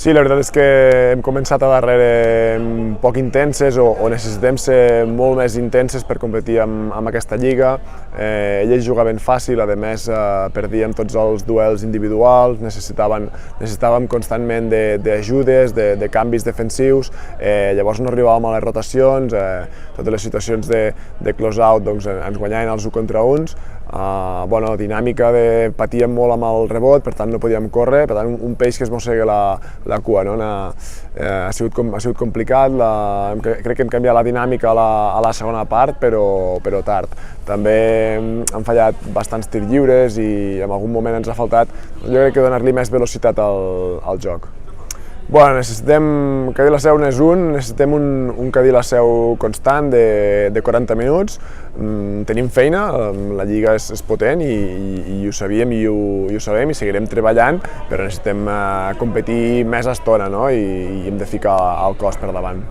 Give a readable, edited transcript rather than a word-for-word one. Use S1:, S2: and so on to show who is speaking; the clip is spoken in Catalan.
S1: Sí, la veritat és que hem començat a darrere poc intenses o necessitem ser molt més intenses per competir amb aquesta lliga. Ells jugaven fàcil, a més perdíem tots els duels individuals, necessitàvem constantment d'ajudes, de canvis defensius, llavors no arribàvem a les rotacions, totes les situacions de close-out doncs, ens guanyaven els 1 contra 1. Dinàmica de patíem molt amb el rebot, per tant no podíem córrer, per tant un peix que es mossega la cua. No? Ha sigut complicat, crec que hem canviat la dinàmica a la segona part, però tard. També han fallat bastants tirs lliures i en algun moment ens ha faltat, jo crec que donar-li més velocitat al joc. Necessitem, cadí la seu n'és necessitem un cadí la seu constant de 40 minuts. Tenim feina, la lliga és potent i ho sabíem i ho sabem i seguirem treballant, però necessitem competir més estona, no? I hem de ficar el cos per davant.